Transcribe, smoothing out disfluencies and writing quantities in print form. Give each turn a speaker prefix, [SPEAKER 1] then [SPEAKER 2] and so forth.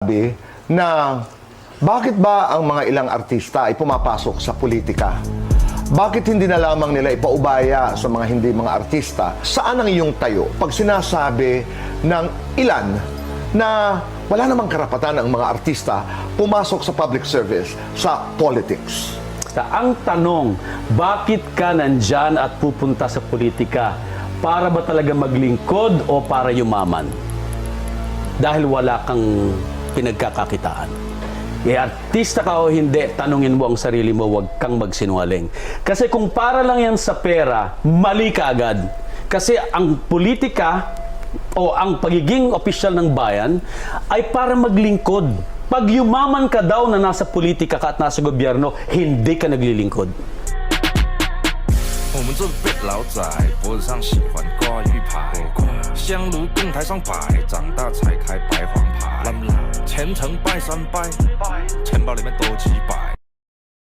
[SPEAKER 1] sinasabi na bakit ba ang mga ilang artista ay pumapasok sa politika? Bakit hindi na lamang nila ipaubaya sa mga hindi mga artista? Saan ang iyong tayo pag sinasabi ng ilan na wala namang karapatan ang mga artista pumasok sa public service, sa politics?
[SPEAKER 2] Ang tanong, bakit ka nandyan at pupunta sa politika? Para ba talaga maglingkod o para yumaman? Dahil wala kang pinagkakakitaan. Artista ka o hindi, tanungin mo ang sarili mo, huwag kang magsinungaling. Kasi kung para lang yan sa pera, mali ka agad. Kasi ang politika o ang pagiging opisyal ng bayan ay para maglingkod. Pag yumaman ka daw na nasa politika ka at nasa gobyerno, hindi ka naglilingkod.
[SPEAKER 3] 我们这辈老仔脖子上喜欢挂玉牌，香炉供台上摆，长大才开白黄牌。虔诚拜三拜，钱包里面多几百。